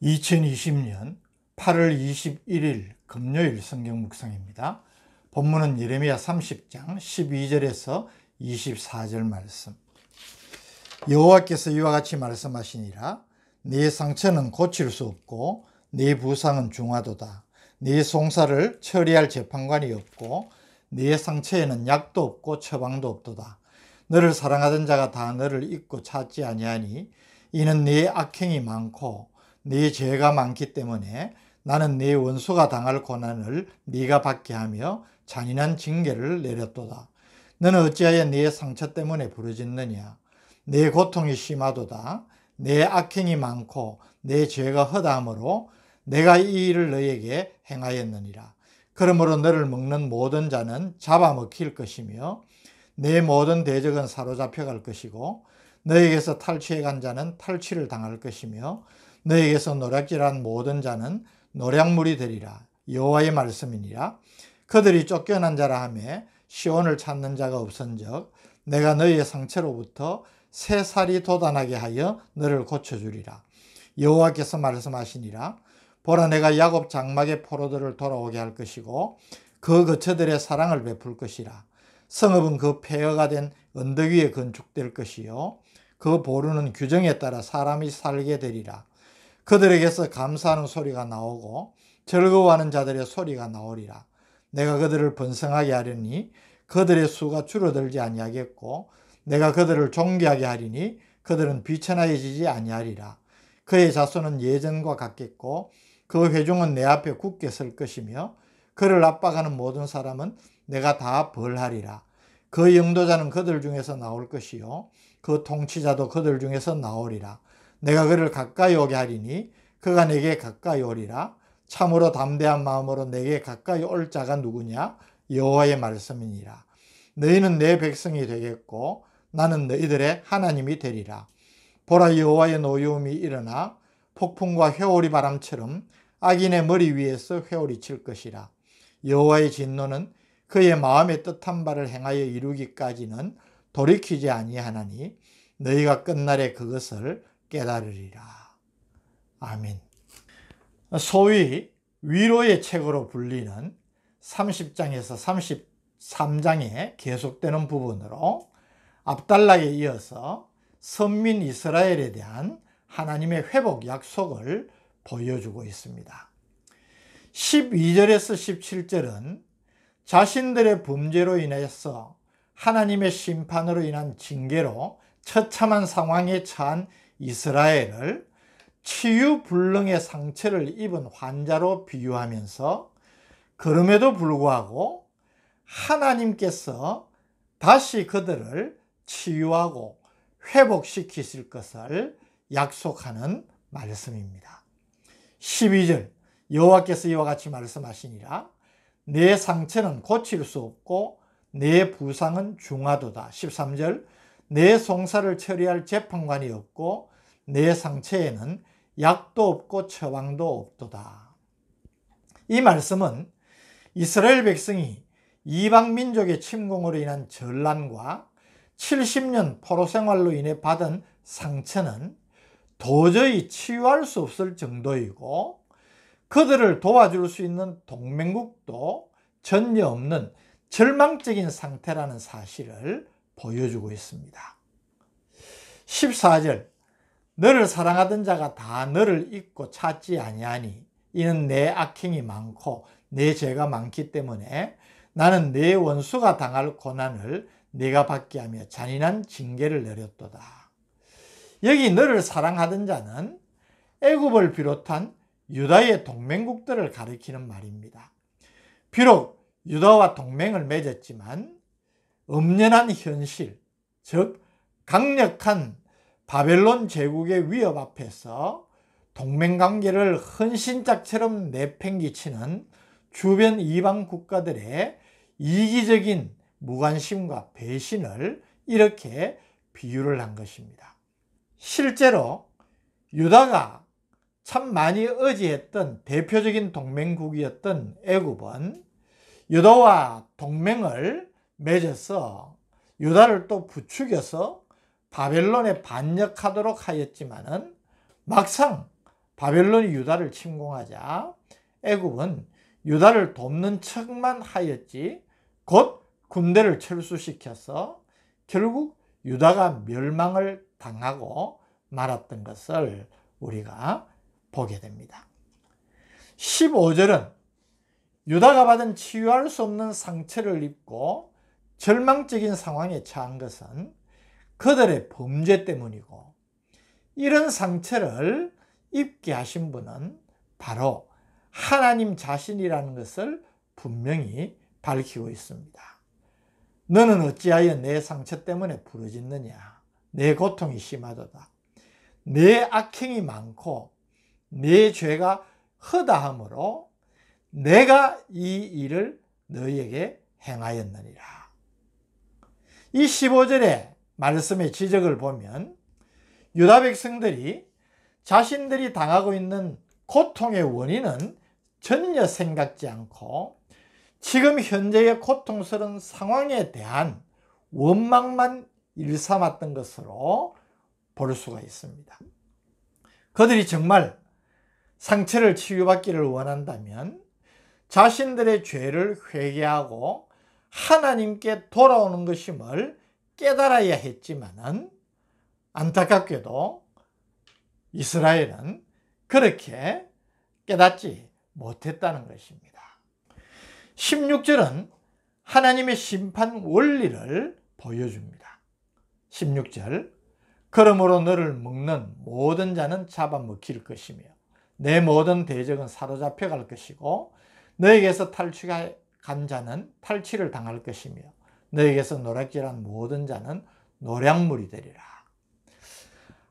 2020년 8월 21일 금요일 성경 묵상입니다. 본문은 예레미야 30장 12절에서 24절 말씀. 여호와께서 이와 같이 말씀하시니라. 네 상처는 고칠 수 없고 네 부상은 중하도다. 네 송사를 처리할 재판관이 없고 네 상처에는 약도 없고 처방도 없도다. 너를 사랑하던 자가 다 너를 잊고 찾지 아니하니 이는 네 악행이 많고 네 죄가 많기 때문에 나는 네 원수가 당할 고난을 네가 받게 하며 잔인한 징계를 내렸도다. 너는 어찌하여 네 상처 때문에 부르짖느냐. 내 고통이 심하도다. 내 악행이 많고 내 죄가 허다함으로 내가 이 일을 너에게 행하였느니라. 그러므로 너를 먹는 모든 자는 잡아먹힐 것이며 내 모든 대적은 사로잡혀 갈 것이고 너에게서 탈취해 간 자는 탈취를 당할 것이며 너에게서 노략질한 모든 자는 노략물이 되리라. 여호와의 말씀이니라. 그들이 쫓겨난 자라 하며 시온을 찾는 자가 없은즉 내가 너희의 상처로부터 새 살이 돋아나게 하여 너를 고쳐주리라. 여호와께서 말씀하시니라. 보라, 내가 야곱 장막의 포로들을 돌아오게 할 것이고 그 거처들의 사랑을 베풀 것이라. 성읍은 그 폐허가 된 언덕 위에 건축될 것이요 그 보루는 규정에 따라 사람이 살게 되리라. 그들에게서 감사하는 소리가 나오고 즐거워하는 자들의 소리가 나오리라. 내가 그들을 번성하게 하려니 그들의 수가 줄어들지 아니하겠고 내가 그들을 존귀하게 하리니 그들은 비천하여지지 아니하리라. 그의 자손은 예전과 같겠고 그 회중은 내 앞에 굳게 설 것이며 그를 압박하는 모든 사람은 내가 다 벌하리라. 그 영도자는 그들 중에서 나올 것이요 그 통치자도 그들 중에서 나오리라. 내가 그를 가까이 오게 하리니 그가 내게 가까이 오리라. 참으로 담대한 마음으로 내게 가까이 올 자가 누구냐? 여호와의 말씀이니라. 너희는 내 백성이 되겠고 나는 너희들의 하나님이 되리라. 보라, 여호와의 노여움이 일어나 폭풍과 회오리 바람처럼 악인의 머리 위에서 회오리 칠 것이라. 여호와의 진노는 그의 마음에 뜻한 바를 행하여 이루기까지는 돌이키지 아니하나니 너희가 끝날에 그것을 깨달으리라. 아멘. 소위 위로의 책으로 불리는 30장에서 33장에 계속되는 부분으로 압달락에 이어서 선민 이스라엘에 대한 하나님의 회복 약속을 보여주고 있습니다. 12절에서 17절은 자신들의 범죄로 인해서 하나님의 심판으로 인한 징계로 처참한 상황에 처한 이스라엘을 치유불능의 상처를 입은 환자로 비유하면서 그럼에도 불구하고 하나님께서 다시 그들을 치유하고 회복시키실 것을 약속하는 말씀입니다. 12절 여호와께서 이와 같이 말씀하시니라. 내 상처는 고칠 수 없고 내 부상은 중하도다. 13절 내 송사를 처리할 재판관이 없고 내 상처에는 약도 없고 처방도 없도다. 이 말씀은 이스라엘 백성이 이방 민족의 침공으로 인한 전란과 70년 포로 생활로 인해 받은 상처는 도저히 치유할 수 없을 정도이고 그들을 도와줄 수 있는 동맹국도 전혀 없는 절망적인 상태라는 사실을 보여주고 있습니다. 14절 너를 사랑하던 자가 다 너를 잊고 찾지 아니하니 이는 내 악행이 많고 내 죄가 많기 때문에 나는 내 원수가 당할 고난을 네가 받게 하며 잔인한 징계를 내렸도다. 여기 너를 사랑하던 자는 애굽을 비롯한 유다의 동맹국들을 가리키는 말입니다. 비록 유다와 동맹을 맺었지만 엄연한 현실, 즉 강력한 바벨론 제국의 위협 앞에서 동맹관계를 헌신짝처럼 내팽개치는 주변 이방 국가들의 이기적인 무관심과 배신을 이렇게 비유를 한 것입니다. 실제로 유다가 참 많이 의지했던 대표적인 동맹국이었던 애굽은 유다와 동맹을 맺어서 유다를 또 부추겨서 바벨론에 반역하도록 하였지만은 막상 바벨론이 유다를 침공하자 애굽은 유다를 돕는 척만 하였지 곧 군대를 철수시켜서 결국 유다가 멸망을 당하고 말았던 것을 우리가 보게 됩니다. 15절은 유다가 받은 치유할 수 없는 상처를 입고 절망적인 상황에 처한 것은 그들의 범죄 때문이고, 이런 상처를 입게 하신 분은 바로 하나님 자신이라는 것을 분명히 밝히고 있습니다. 너는 어찌하여 내 상처 때문에 부르짖느냐? 내 고통이 심하도다. 내 악행이 많고 내 죄가 허다함으로 내가 이 일을 너희에게 행하였느니라. 이 15절의 말씀의 지적을 보면 유다 백성들이 자신들이 당하고 있는 고통의 원인은 전혀 생각지 않고 지금 현재의 고통스러운 상황에 대한 원망만 일삼았던 것으로 볼 수가 있습니다. 그들이 정말 상처를 치유받기를 원한다면 자신들의 죄를 회개하고 하나님께 돌아오는 것임을 깨달아야 했지만은, 안타깝게도 이스라엘은 그렇게 깨닫지 못했다는 것입니다. 16절은 하나님의 심판 원리를 보여줍니다. 16절, 그러므로 너를 먹는 모든 자는 잡아먹힐 것이며 내 모든 대적은 사로잡혀 갈 것이고 너에게서 탈취한 자는 탈취를 당할 것이며 너에게서 노략질한 모든 자는 노략물이 되리라.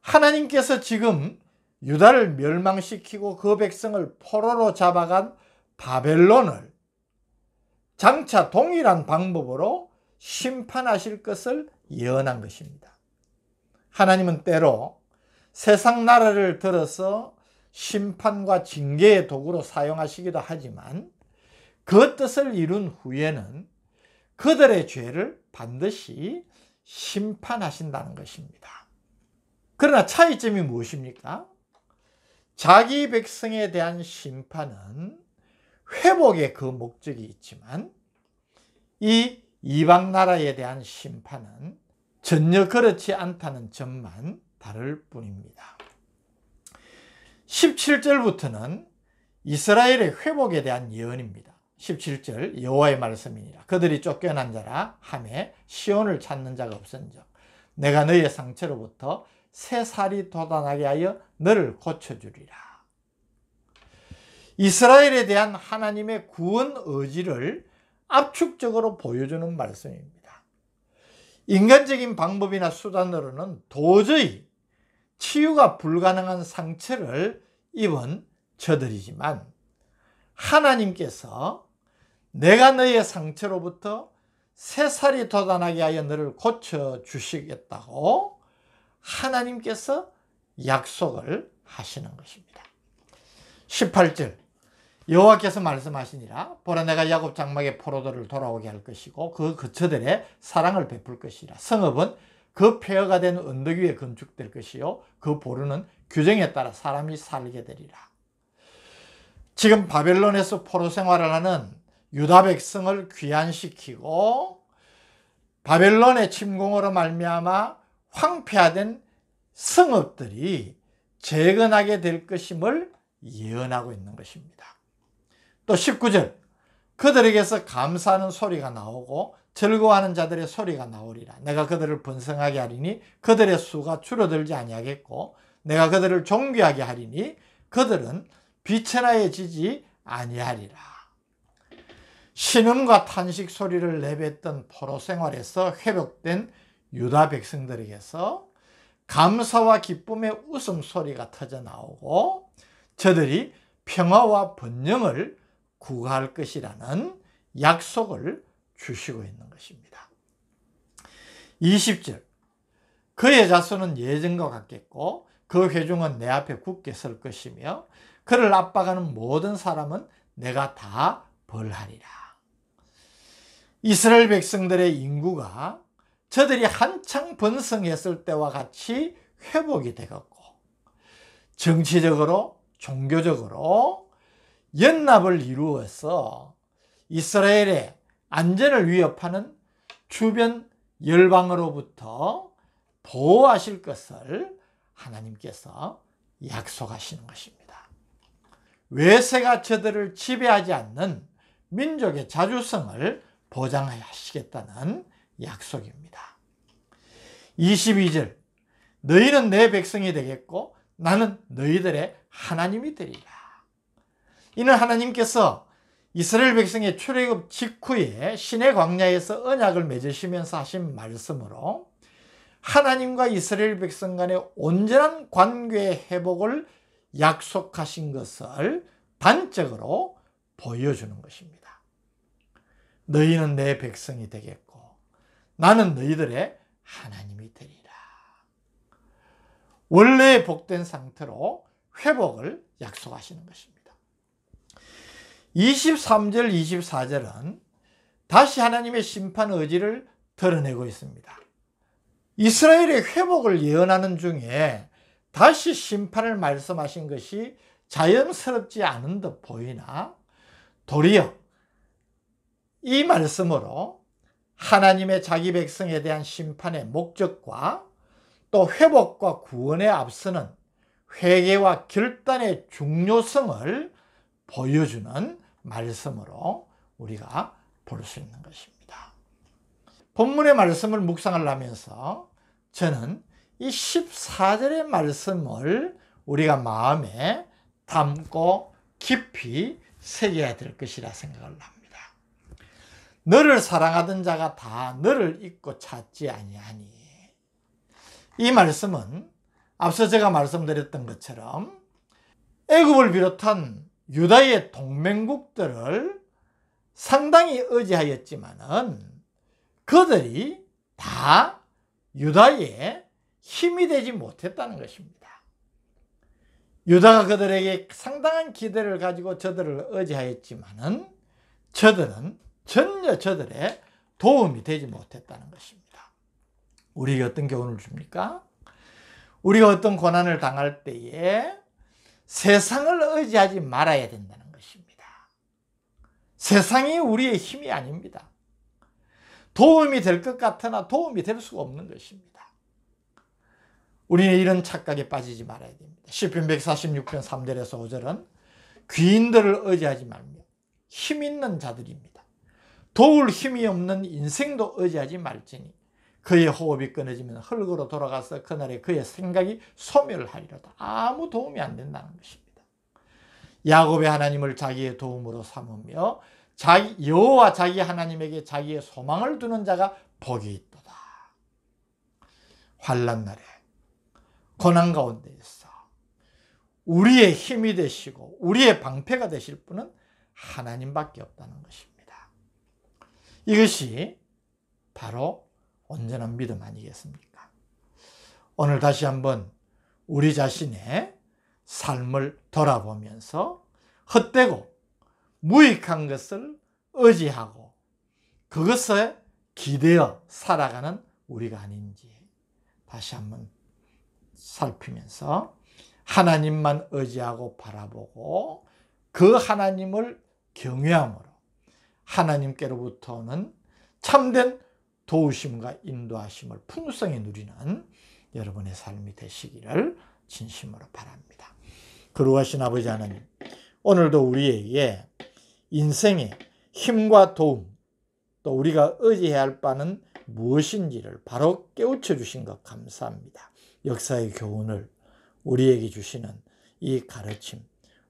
하나님께서 지금 유다를 멸망시키고 그 백성을 포로로 잡아간 바벨론을 장차 동일한 방법으로 심판하실 것을 예언한 것입니다. 하나님은 때로 세상 나라를 들어서 심판과 징계의 도구로 사용하시기도 하지만 그 뜻을 이룬 후에는 그들의 죄를 반드시 심판하신다는 것입니다. 그러나 차이점이 무엇입니까? 자기 백성에 대한 심판은 회복의 그 목적이 있지만 이 이방 나라에 대한 심판은 전혀 그렇지 않다는 점만 다를 뿐입니다. 17절부터는 이스라엘의 회복에 대한 예언입니다. 17절, 여호와의 말씀이니라. 그들이 쫓겨난 자라 하매 시온을 찾는 자가 없은즉 내가 너희의 상처로부터 새 살이 돋아나게 하여 너를 고쳐주리라. 이스라엘에 대한 하나님의 구원 의지를 압축적으로 보여주는 말씀입니다. 인간적인 방법이나 수단으로는 도저히 치유가 불가능한 상처를 입은 저들이지만 하나님께서 내가 너의 상처로부터 새살이 돋아나게 하여 너를 고쳐주시겠다고 하나님께서 약속을 하시는 것입니다. 18절, 여호와께서 말씀하시니라. 보라, 내가 야곱 장막의 포로들을 돌아오게 할 것이고 그 거처들의 사랑을 베풀 것이라. 성읍은 그 폐허가 된 언덕 위에 건축될 것이요 그 보루는 규정에 따라 사람이 살게 되리라. 지금 바벨론에서 포로 생활을 하는 유다 백성을 귀환시키고 바벨론의 침공으로 말미암아 황폐화된 성읍들이 재건하게 될 것임을 예언하고 있는 것입니다. 또 19절, 그들에게서 감사하는 소리가 나오고 즐거워하는 자들의 소리가 나오리라. 내가 그들을 번성하게 하리니 그들의 수가 줄어들지 아니하겠고 내가 그들을 존귀하게 하리니 그들은 비천하여지지 아니하리라. 신음과 탄식 소리를 내뱉던 포로 생활에서 회복된 유다 백성들에게서 감사와 기쁨의 웃음소리가 터져 나오고 저들이 평화와 번영을 구가할 것이라는 약속을 주시고 있는 것입니다. 20절, 그의 자손은 예전과 같겠고 그 회중은 내 앞에 굳게 설 것이며 그를 압박하는 모든 사람은 내가 다 벌하리라. 이스라엘 백성들의 인구가 저들이 한창 번성했을 때와 같이 회복이 되었고 정치적으로 종교적으로 연합을 이루어서 이스라엘의 안전을 위협하는 주변 열방으로부터 보호하실 것을 하나님께서 약속하시는 것입니다. 외세가 저들을 지배하지 않는 민족의 자주성을 보장하시겠다는 약속입니다. 22절, 너희는 내 백성이 되겠고 나는 너희들의 하나님이 되리라. 이는 하나님께서 이스라엘 백성의 출애굽 직후에 시내 광야에서 언약을 맺으시면서 하신 말씀으로 하나님과 이스라엘 백성 간의 온전한 관계의 회복을 약속하신 것을 단적으로 보여주는 것입니다. 너희는 내 백성이 되겠고 나는 너희들의 하나님이 되리라. 원래의 복된 상태로 회복을 약속하시는 것입니다. 23절, 24절은 다시 하나님의 심판 의지를 드러내고 있습니다. 이스라엘의 회복을 예언하는 중에 다시 심판을 말씀하신 것이 자연스럽지 않은 듯 보이나 도리어 이 말씀으로 하나님의 자기 백성에 대한 심판의 목적과 또 회복과 구원에 앞서는 회개와 결단의 중요성을 보여주는 말씀으로 우리가 볼 수 있는 것입니다. 본문의 말씀을 묵상을 하면서 저는 이 14절의 말씀을 우리가 마음에 담고 깊이 새겨야 될 것이라 생각을 합니다. 너를 사랑하던 자가 다 너를 잊고 찾지 아니하니. 이 말씀은 앞서 제가 말씀드렸던 것처럼 애굽을 비롯한 유다의 동맹국들을 상당히 의지하였지만은 그들이 다 유다의 힘이 되지 못했다는 것입니다. 유다가 그들에게 상당한 기대를 가지고 저들을 의지하였지만은 저들은 전혀 저들의 도움이 되지 못했다는 것입니다. 우리에게 어떤 교훈을 줍니까? 우리가 어떤 고난을 당할 때에 세상을 의지하지 말아야 된다는 것입니다. 세상이 우리의 힘이 아닙니다. 도움이 될 것 같으나 도움이 될 수가 없는 것입니다. 우리는 이런 착각에 빠지지 말아야 됩니다. 시편 146편 3절에서 5절은 귀인들을 의지하지 말며 힘 있는 자들입니다. 도울 힘이 없는 인생도 의지하지 말지니 그의 호흡이 끊어지면 흙으로 돌아가서 그날에 그의 생각이 소멸하리로다. 아무 도움이 안 된다는 것입니다. 야곱의 하나님을 자기의 도움으로 삼으며 여호와 자기 하나님에게 자기의 소망을 두는 자가 복이 있도다. 환난 날에 고난 가운데에서 우리의 힘이 되시고 우리의 방패가 되실 분은 하나님밖에 없다는 것입니다. 이것이 바로 온전한 믿음 아니겠습니까? 오늘 다시 한번 우리 자신의 삶을 돌아보면서 헛되고 무익한 것을 의지하고 그것에 기대어 살아가는 우리가 아닌지 다시 한번 살피면서 하나님만 의지하고 바라보고 그 하나님을 경외함으로 하나님께로부터 오는 참된 도우심과 인도하심을 풍성히 누리는 여러분의 삶이 되시기를 진심으로 바랍니다. 거룩하신 아버지 하나님, 오늘도 우리에게 인생의 힘과 도움, 또 우리가 의지해야 할 바는 무엇인지를 바로 깨우쳐 주신 것 감사합니다. 역사의 교훈을 우리에게 주시는 이 가르침,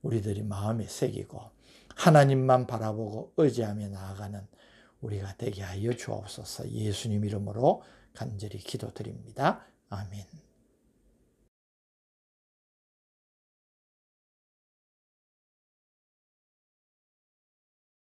우리들이 마음에 새기고 하나님만 바라보고 의지하며 나아가는 우리가 되게 하여 주옵소서. 예수님 이름으로 간절히 기도드립니다. 아멘.